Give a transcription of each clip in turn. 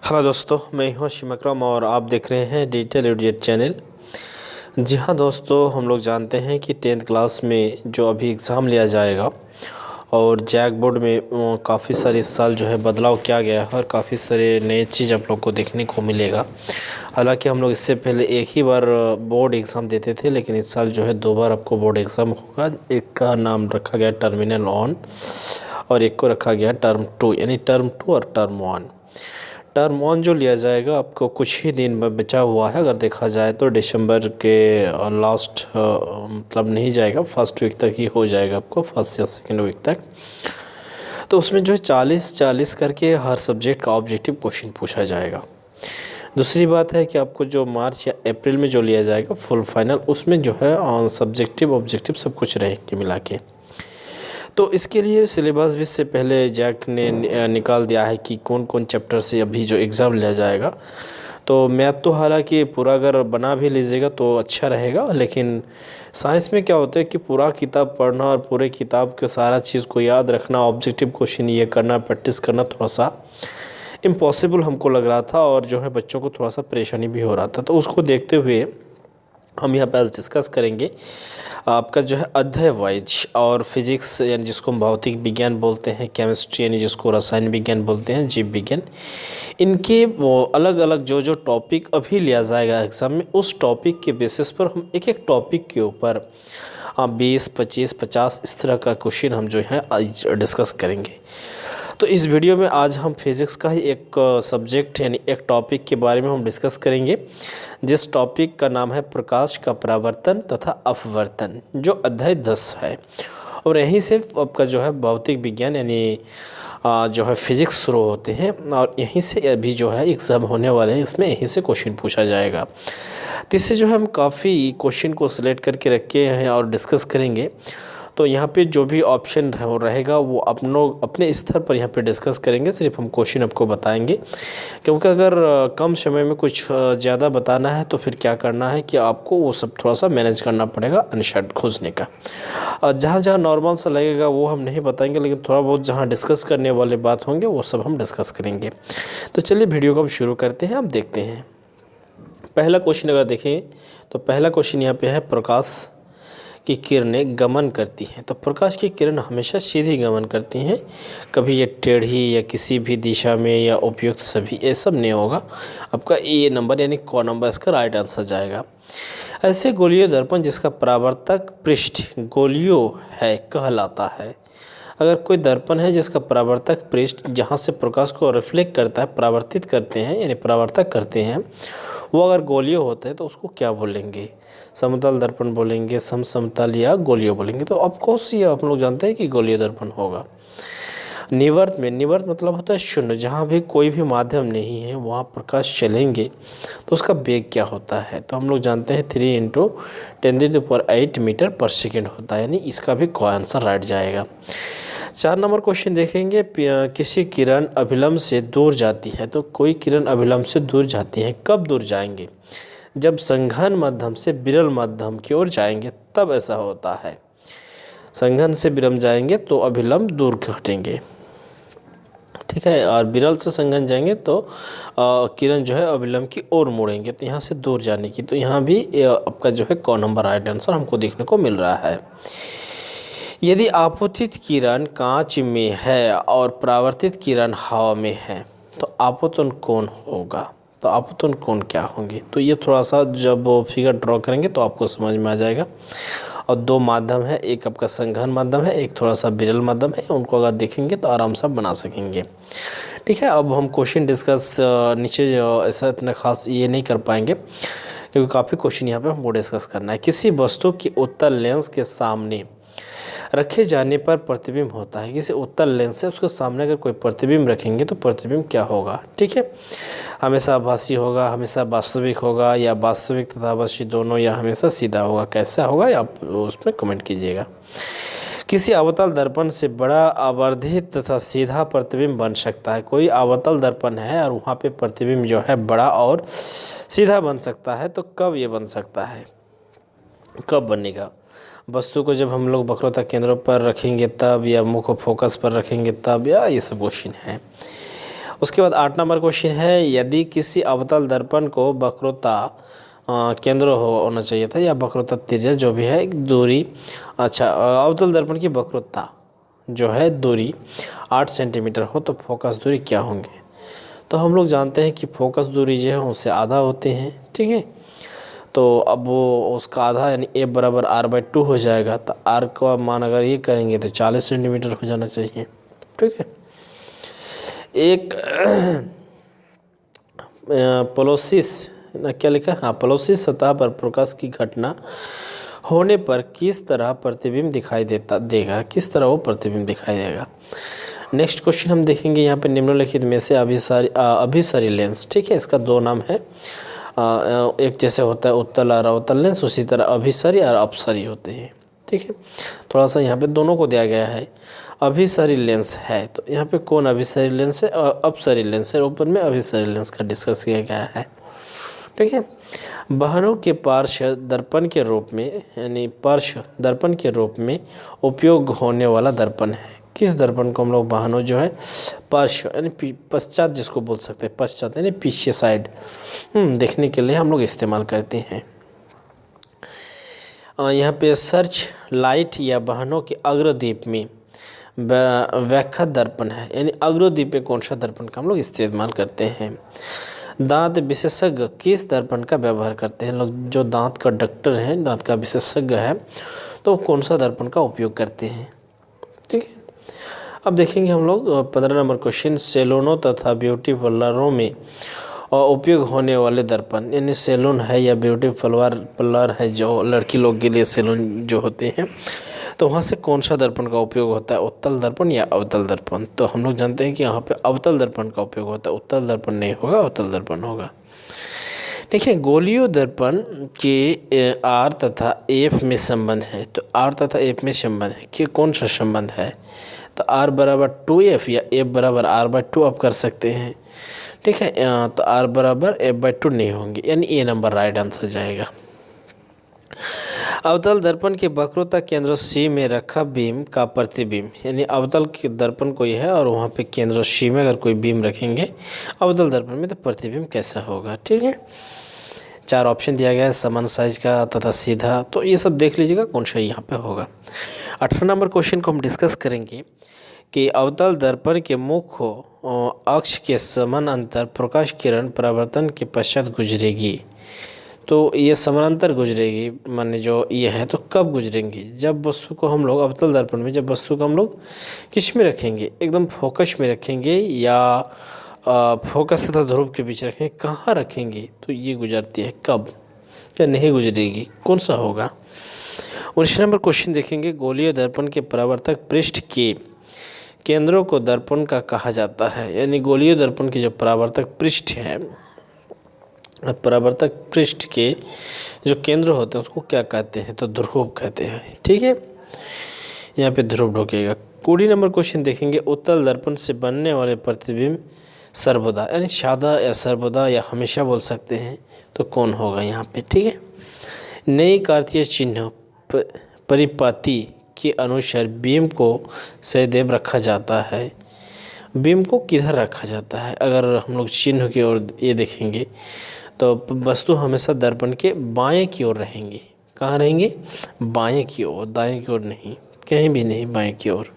Hello दोस्तों, मैं हूं शिम अकरम और आप देख रहे हैं डिजिटल एजुकेट चैनल। जी हाँ दोस्तों, हम लोग जानते हैं कि 10th क्लास में जो अभी एग्ज़ाम लिया जाएगा और जैक बोर्ड में काफ़ी सारे इस साल जो है बदलाव किया गया है और काफ़ी सारे नए चीज़ आप लोग को देखने को मिलेगा। हालांकि हम लोग इससे पहले एक ही बार बोर्ड एग्ज़ाम देते थे, लेकिन इस साल जो है 2 बार आपको बोर्ड एग्ज़ाम होगा। एक का नाम रखा गया टर्मिनल 1 और एक को रखा गया टर्म 2, यानी टर्म 2 और टर्म 1। टर्म 1 जो लिया जाएगा आपको कुछ ही दिन में बचा हुआ है। अगर देखा जाए तो दिसंबर के लास्ट मतलब नहीं जाएगा, फर्स्ट वीक तक ही हो जाएगा, आपको फर्स्ट या सेकेंड वीक तक। तो उसमें जो है 40-40 करके हर सब्जेक्ट का ऑब्जेक्टिव क्वेश्चन पूछा जाएगा। दूसरी बात है कि आपको जो मार्च या अप्रैल में जो लिया जाएगा फुल फाइनल, उसमें जो है सब्जेक्टिव ऑब्जेक्टिव सब कुछ रहेंगे मिला के। तो इसके लिए सिलेबस भी से पहले जैक ने निकाल दिया है कि कौन कौन चैप्टर से अभी जो एग्ज़ाम लिया जाएगा। तो मैथ तो हालांकि पूरा अगर बना भी लीजिएगा तो अच्छा रहेगा, लेकिन साइंस में क्या होता है कि पूरा किताब पढ़ना और पूरे किताब के सारा चीज़ को याद रखना, ऑब्जेक्टिव क्वेश्चन ये करना, प्रैक्टिस करना थोड़ा सा इम्पॉसिबल हमको लग रहा था और जो है बच्चों को थोड़ा सा परेशानी भी हो रहा था। तो उसको देखते हुए हम यहाँ पे आज डिस्कस करेंगे आपका जो है अध्याय वाइज और फिजिक्स यानी जिसको हम भौतिक विज्ञान बोलते हैं, केमिस्ट्री यानी जिसको रसायन विज्ञान बोलते हैं, जीव विज्ञान, इनके वो अलग अलग जो जो टॉपिक अभी लिया जाएगा एग्ज़ाम में, उस टॉपिक के बेसिस पर हम एक एक टॉपिक के ऊपर 20, 25, 50 इस तरह का क्वेश्चन हम जो है आज डिस्कस करेंगे। तो इस वीडियो में आज हम फिज़िक्स का ही एक सब्जेक्ट यानी एक टॉपिक के बारे में हम डिस्कस करेंगे, जिस टॉपिक का नाम है प्रकाश का परावर्तन तथा अपवर्तन, जो अध्याय 10 है। और यहीं से आपका जो है भौतिक विज्ञान यानी जो है फिज़िक्स शुरू होते हैं और यहीं से अभी जो है एग्ज़ाम होने वाले हैं, इसमें यहीं से क्वेश्चन पूछा जाएगा। तो इससे जो है हम काफ़ी क्वेश्चन को सिलेक्ट करके रखे हैं और डिस्कस करेंगे। तो यहाँ पे जो भी ऑप्शन रहेगा वो अपने स्तर पर यहाँ पे डिस्कस करेंगे, सिर्फ हम क्वेश्चन आपको बताएंगे, क्योंकि अगर कम समय में कुछ ज़्यादा बताना है तो फिर क्या करना है कि आपको वो सब थोड़ा सा मैनेज करना पड़ेगा आंसर खोजने का। जहाँ जहाँ नॉर्मल सा लगेगा वो हम नहीं बताएंगे, लेकिन थोड़ा बहुत जहाँ डिस्कस करने वाले बात होंगे वो सब हम डिस्कस करेंगे। तो चलिए वीडियो को अब शुरू करते हैं। अब देखते हैं पहला क्वेश्चन। अगर देखें तो पहला क्वेश्चन यहाँ पे है प्रकाश की किरणें गमन करती हैं। तो प्रकाश की किरण हमेशा सीधी गमन करती हैं, कभी ये टेढ़ी या किसी भी दिशा में या उपयुक्त सभी, ये सब नहीं होगा। आपका ए नंबर यानी क नंबर इसका राइट आंसर जाएगा। ऐसे गोलीय दर्पण जिसका परावर्तक पृष्ठ गोलियों है कहलाता है। अगर कोई दर्पण है जिसका परावर्तक पृष्ठ जहाँ से प्रकाश को रिफ्लेक्ट करता है, परावर्तित करते हैं यानी परावर्तक करते हैं, वो अगर गोलीय होता है तो उसको क्या बोलेंगे? समतल दर्पण बोलेंगे, समतल या गोलीय बोलेंगे? तो ऑफकोर्स ये आप लोग जानते हैं कि गोलीय दर्पण होगा। निवर्त में, निवर्त मतलब होता है शून्य, जहाँ भी कोई भी माध्यम नहीं है वहाँ प्रकाश चलेंगे तो उसका वेग क्या होता है? तो हम लोग जानते हैं 3 × 10⁸ मीटर पर सेकेंड होता है, यानी इसका भी कोई आंसर राइट जाएगा। 4 नंबर क्वेश्चन देखेंगे, किसी किरण अभिलंब से दूर जाती है। तो कोई किरण अभिलंब से दूर जाती है, कब दूर जाएंगे? जब संघन माध्यम से विरल माध्यम की ओर जाएंगे तब ऐसा होता है। संघन से विरल जाएंगे तो अभिलंब दूर हटेंगे, ठीक है, और विरल से संघन जाएंगे तो किरण जो है अभिलंब की ओर मुड़ेंगे, तो यहाँ से दूर जाने की। तो यहाँ भी आपका जो है क नंबर राइट आंसर हमको देखने को मिल रहा है। यदि आपतित किरण कांच में है और परावर्तित किरण हवा में है तो आपतन कोण होगा। तो आपतन कोण क्या होंगे? तो ये थोड़ा सा जब फिगर ड्रॉ करेंगे तो आपको समझ में आ जाएगा। और 2 माध्यम है, एक आपका संघन माध्यम है, एक थोड़ा सा विरल माध्यम है, उनको अगर देखेंगे तो आराम से बना सकेंगे, ठीक है। अब हम क्वेश्चन डिस्कस नीचे ऐसा इतना खास ये नहीं कर पाएंगे क्योंकि काफ़ी क्वेश्चन यहाँ पे हमको डिस्कस करना है। किसी वस्तु की उत्तल लेंस के सामने रखे जाने पर प्रतिबिंब होता है। किसी उत्तल लेंस से उसके सामने अगर कोई प्रतिबिंब रखेंगे तो प्रतिबिंब क्या होगा? ठीक है, हमेशा आभासी होगा, हमेशा वास्तविक होगा, या वास्तविक तथा आभासी दोनों, या हमेशा सीधा होगा? कैसा होगा या आप उसमें कमेंट कीजिएगा। किसी अवतल दर्पण से बड़ा आवर्धित तथा सीधा प्रतिबिंब बन सकता है। कोई अवतल दर्पण है और वहाँ पे प्रतिबिंब जो है बड़ा और सीधा बन सकता है, तो कब ये बन सकता है, कब बनेगा? वस्तु को जब हम लोग वक्रता केंद्रों पर रखेंगे तब, या मुख्य फोकस पर रखेंगे तब, या ये सब क्वेश्चन है। उसके बाद 8 नंबर क्वेश्चन है, यदि किसी अवतल दर्पण को वक्रता केंद्र होना चाहिए था या वक्रता त्रिज्या जो भी है दूरी, अच्छा अवतल दर्पण की वक्रता जो है दूरी 8 सेंटीमीटर हो तो फोकस दूरी क्या होंगे। तो हम लोग जानते हैं कि फोकस दूरी जो है उससे आधा होते हैं, ठीक है। तो अब वो उसका आधा यानी ए बराबर r/2 हो जाएगा। तो r का मान अगर ये करेंगे तो 40 सेंटीमीटर हो जाना चाहिए, ठीक है। एक पोलोसिस ना क्या लिखा है, हाँ, पोलोसिस सतह पर प्रकाश की घटना होने पर किस तरह प्रतिबिंब दिखाई देगा, किस तरह वो प्रतिबिंब दिखाई देगा। नेक्स्ट क्वेश्चन हम देखेंगे यहाँ पे, निम्नलिखित में से अभिसारी लेंस, ठीक है, इसका दो नाम है। एक जैसे होता है उत्तल और अवतल लेंस, उसी तरह अभिसारी और अपसारी होते हैं, ठीक है। थोड़ा सा यहाँ पे दोनों को दिया गया है। अभिसारी लेंस है तो यहाँ पे कौन अभिसारी लेंस है और अपसारी लेंस है, ऊपर में अभिसारी लेंस का डिस्कस किया गया है, ठीक है। वाहनों के पार्श्व दर्पण के रूप में यानी पार्श्व दर्पण के रूप में उपयोग होने वाला दर्पण है। किस दर्पण को हम लोग वाहनों जो है पार्श्व यानी पश्चात जिसको बोल सकते हैं, पश्चात यानी पीछे साइड देखने के लिए हम लोग इस्तेमाल करते हैं। यहाँ पे सर्च लाइट या वाहनों के अग्रदीप में व्याख्या दर्पण है, यानी अग्रदीप में कौन सा दर्पण का हम लोग इस्तेमाल करते हैं। दांत विशेषज्ञ किस दर्पण का व्यवहार करते हैं, लोग जो दांत का डॉक्टर हैं, दांत का विशेषज्ञ है, तो कौन सा दर्पण का उपयोग करते हैं, ठीक है। अब देखेंगे हम लोग 15 नंबर क्वेश्चन, सैलूनों तथा ब्यूटी पार्लरों में उपयोग होने वाले दर्पण, यानी सैलून है या ब्यूटी पार्लर है जो लड़की लोग के लिए सैलून जो होते हैं, तो वहाँ से कौन सा दर्पण का उपयोग होता है, उत्तल दर्पण या अवतल दर्पण। तो हम लोग जानते हैं कि यहाँ पे अवतल दर्पण का उपयोग होता है, उत्तल दर्पण नहीं होगा, अवतल दर्पण होगा। देखिए गोलीय दर्पण के आर तथा एफ में संबंध है, तो आर तथा एफ में संबंध है कि कौन सा संबंध है, तो आर बराबर 2f या एफ बराबर r/2 आप कर सकते हैं, ठीक है। तो आर बराबर f/2 नहीं होंगे, यानी ए नंबर राइट आंसर जाएगा। अवतल दर्पण के वक्रता केंद्र सी में रखा बीम का प्रतिबिंब, यानी अवतल के दर्पण कोई है और वहाँ पे केंद्र सी में अगर कोई बीम रखेंगे अवतल दर्पण में, तो प्रतिबिंब कैसा होगा, ठीक है। 4 ऑप्शन दिया गया है, समान साइज का तथा सीधा, तो ये सब देख लीजिएगा कौन सा यहाँ पे होगा। 18 नंबर क्वेश्चन को हम डिस्कस करेंगे कि अवतल दर्पण के मुख्य अक्ष के समानांतर प्रकाश किरण परावर्तन के पश्चात गुजरेगी, तो ये समानांतर गुजरेगी माने जो ये है, तो कब गुजरेंगी, जब वस्तु को हम लोग अवतल दर्पण में, जब वस्तु को हम लोग किस में रखेंगे, एकदम फोकस में रखेंगे या फोकस तथा ध्रुव के बीच रखेंगे, कहाँ रखेंगे, तो ये गुजरती है कब या नहीं गुजरेगी, कौन सा होगा। 19 नंबर क्वेश्चन देखेंगे, गोलीय दर्पण के परावर्तक पृष्ठ के केंद्रों को दर्पण का कहा जाता है, यानी गोलीय दर्पण के जो परावर्तक पृष्ठ है, परावर्तक पृष्ठ के जो केंद्र होते हैं उसको क्या कहते हैं, तो ध्रुव कहते हैं, ठीक है। यहाँ पे ध्रुव ढोकेगा। 20 नंबर क्वेश्चन देखेंगे, उत्तल दर्पण से बनने वाले प्रतिबिंब सर्वदा यानी सादा या सर्वदा या हमेशा बोल सकते हैं, तो कौन होगा यहाँ पे, ठीक है। नई कार्तीय चिन्ह परिपाती के अनुसार बीम को सदैव रखा जाता है, बीम को किधर रखा जाता है, अगर हम लोग चिन्ह की ओर ये देखेंगे तो वस्तु हमेशा दर्पण के बाएं की ओर रहेंगी, कहाँ रहेंगे, बाएं की ओर, दाएं की ओर नहीं, कहीं भी नहीं, बाएं की ओर।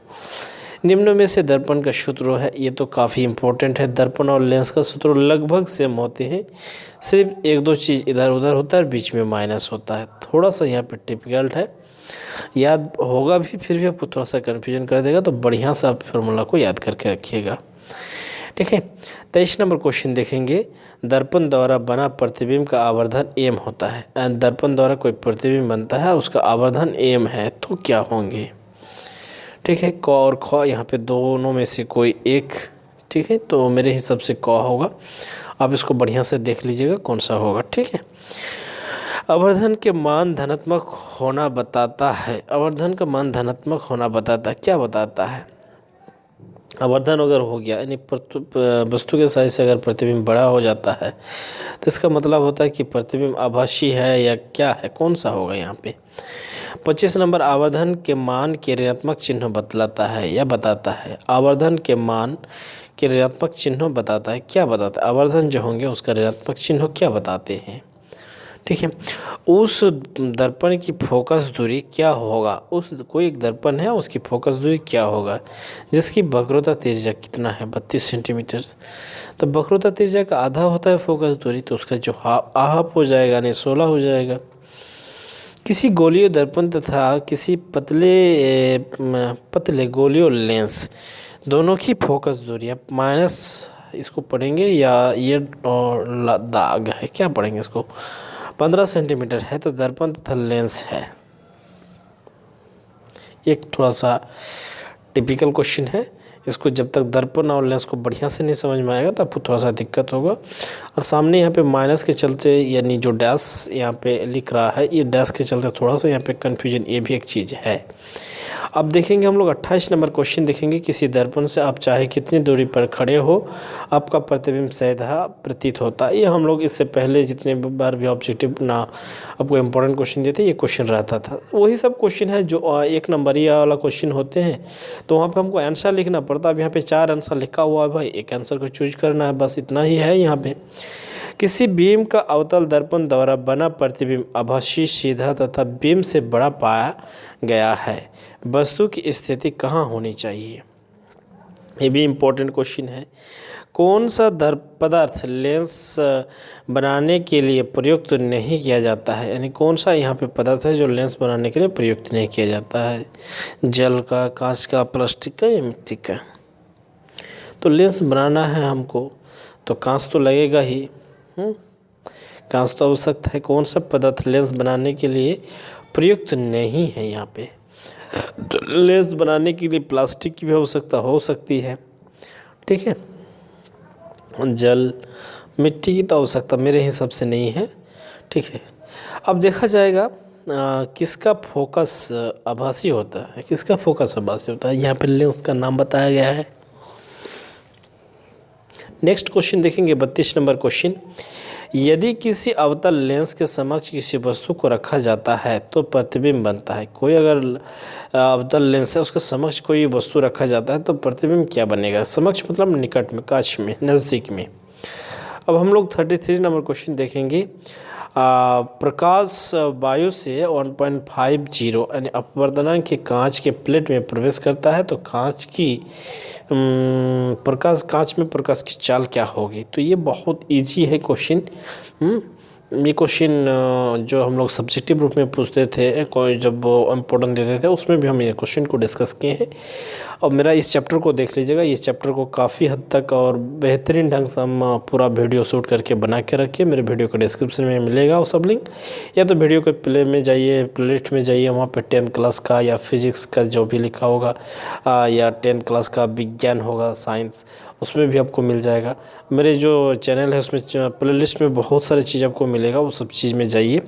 निम्न में से दर्पण का सूत्र है, ये तो काफ़ी इम्पोर्टेंट है, दर्पण और लेंस का सूत्र लगभग सेम होते हैं, सिर्फ एक दो चीज़ इधर उधर होता है, बीच में माइनस होता है, थोड़ा सा यहाँ पे डिफिकल्ट है, याद होगा भी फिर भी आपको थोड़ा सा कन्फ्यूजन कर देगा, तो बढ़िया सा आप फार्मूला को याद करके रखिएगा, ठीक है। 23 नंबर क्वेश्चन देखेंगे, दर्पण द्वारा बना प्रतिबिंब का आवर्धन एम होता है, दर्पण द्वारा कोई प्रतिबिंब बनता है उसका आवर्धन एम है, तो क्या होंगे, ठीक है। क और ख यहाँ पे दोनों में से कोई एक, ठीक है, तो मेरे हिसाब से क होगा, आप इसको बढ़िया से देख लीजिएगा कौन सा होगा, ठीक है। आवर्धन के मान धनात्मक होना बताता है, आवर्धन का मान धनात्मक होना बताता है, क्या बताता है, आवर्धन अगर हो गया यानी वस्तु के साइज से अगर प्रतिबिंब बड़ा हो जाता है तो इसका मतलब होता है कि प्रतिबिंब आभासी है या क्या है, कौन सा होगा यहाँ पे, 25 नंबर, आवर्धन के मान के ऋणात्मक चिन्ह बतलाता है या बताता है। आवर्धन के मान के ऋणात्मक चिन्ह बताता है, क्या बताता है? आवर्धन जो होंगे उसका ऋणात्मक चिन्ह क्या बताते हैं? ठीक है, उस दर्पण की फोकस दूरी क्या होगा? उस कोई एक दर्पण है, उसकी फोकस दूरी क्या होगा जिसकी वक्रोता तिर्यक कितना है? 32 सेंटीमीटर। तो वक्रोता तिर्यक का आधा होता है फोकस दूरी, तो उसका जो हाफ हो जाएगा यानी 16 हो जाएगा। किसी गोलीय दर्पण तथा किसी पतले गोलीय लेंस दोनों की फोकस दूरी, अब माइनस इसको पढ़ेंगे या ये दाग है क्या पढ़ेंगे इसको, 15 सेंटीमीटर है तो दर्पण तथा लेंस है। एक थोड़ा सा टिपिकल क्वेश्चन है, इसको जब तक दर्पण और लेंस को बढ़िया से नहीं समझ में आएगा तो आपको थोड़ा सा दिक्कत होगा। और सामने यहाँ पे माइनस के चलते यानी जो डैश यहाँ पे लिख रहा है, ये डैश के चलते थोड़ा सा यहाँ पे कन्फ्यूजन, ये भी एक चीज़ है। अब देखेंगे हम लोग 28 नंबर क्वेश्चन देखेंगे। किसी दर्पण से आप चाहे कितनी दूरी पर खड़े हो आपका प्रतिबिंब सीधा प्रतीत होता है। ये हम लोग इससे पहले जितने बार भी ऑब्जेक्टिव ना आपको इम्पोर्टेंट क्वेश्चन देते ये क्वेश्चन रहता था, वही सब क्वेश्चन है जो 1 नंबरिया वाला क्वेश्चन होते हैं। तो वहाँ पे हमको आंसर लिखना पड़ता है। अब यहाँ पे 4 आंसर लिखा हुआ है भाई, एक आंसर को चूज करना है, बस इतना ही है यहाँ पे। किसी बीम का अवतल दर्पण द्वारा बना प्रतिबिंब आभासी, सीधा तथा बीम से बड़ा पाया गया है। वस्तु की स्थिति कहाँ होनी चाहिए? ये भी इम्पोर्टेंट क्वेश्चन है। कौन सा पदार्थ लेंस बनाने के लिए प्रयुक्त नहीं किया जाता है? यानी कौन सा यहाँ पे पदार्थ है जो लेंस बनाने के लिए प्रयुक्त नहीं किया जाता है? जल का, कांच का, प्लास्टिक का या मिट्टी का? तो लेंस बनाना है हमको तो कांच तो लगेगा ही, कांच तो आवश्यक है। कौन सा पदार्थ लेंस बनाने के लिए प्रयुक्त नहीं है यहाँ पे? तो लेंस बनाने के लिए प्लास्टिक की भी आवश्यकता हो सकती है, ठीक है। जल, मिट्टी की तो आवश्यकता मेरे हिसाब से नहीं है, ठीक है। अब देखा जाएगा किसका फोकस आभासी होता है, किसका फोकस आभासी होता है। यहाँ पे लेंस का नाम बताया गया है। नेक्स्ट क्वेश्चन देखेंगे 32 नंबर क्वेश्चन। यदि किसी अवतल लेंस के समक्ष किसी वस्तु को रखा जाता है तो प्रतिबिंब बनता है। कोई अगर अवतल लेंस है उसके समक्ष कोई वस्तु रखा जाता है तो प्रतिबिंब क्या बनेगा? समक्ष मतलब निकट में, काछ में, नज़दीक में। अब हम लोग 33 नंबर क्वेश्चन देखेंगे। प्रकाश वायु से 1.50 यानी अपवर्तनांक के कांच के प्लेट में प्रवेश करता है तो कांच में प्रकाश की चाल क्या होगी? तो ये बहुत इजी है क्वेश्चन। ये क्वेश्चन जो हम लोग सब्जेक्टिव रूप में पूछते थे, कोई जब इम्पोर्टेंट देते थे उसमें भी हम ये क्वेश्चन को डिस्कस किए हैं। और मेरा इस चैप्टर को देख लीजिएगा, इस चैप्टर को काफ़ी हद तक और बेहतरीन ढंग से हम पूरा वीडियो शूट करके बना के रखे। मेरे वीडियो का डिस्क्रिप्शन में मिलेगा वो सब लिंक, या तो वीडियो के प्ले में जाइए, प्लेलिस्ट में जाइए, वहाँ पे 10th क्लास का या फिजिक्स का जो भी लिखा होगा या 10th क्लास का विज्ञान होगा, साइंस, उसमें भी आपको मिल जाएगा। मेरे जो चैनल है उसमें प्लेलिस्ट में बहुत सारी चीज़ आपको मिलेगा, वो सब चीज़ में जाइए।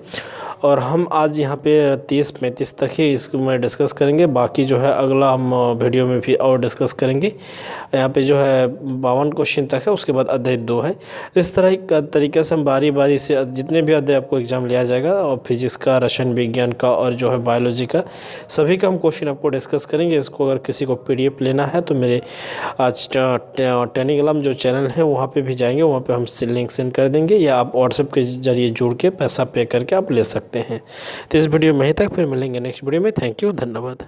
और हम आज यहाँ पे 30-35 तक ही इसको मैं डिस्कस करेंगे, बाकी जो है अगला हम वीडियो में भी और डिस्कस करेंगे। यहाँ पे जो है 52 क्वेश्चन तक है, उसके बाद अध्याय 2 है। इस तरह का तरीके से हम बारी बारी से जितने भी अध्याय आपको एग्जाम लिया जाएगा, और फिजिक्स का, रसायन विज्ञान का और जो है बायोलॉजी का, सभी का हम क्वेश्चन आपको डिस्कस करेंगे। इसको अगर किसी को PDF लेना है तो मेरे आज टेलीग्राम जो चैनल है वहाँ पे भी जाएंगे, वहाँ पे हम लिंक सेंड कर देंगे, या आप व्हाट्सएप के जरिए जुड़ के पैसा पे करके आप ले सकते हैं। तो इस वीडियो में यहीं तक, फिर मिलेंगे नेक्स्ट वीडियो में। थैंक यू, धन्यवाद।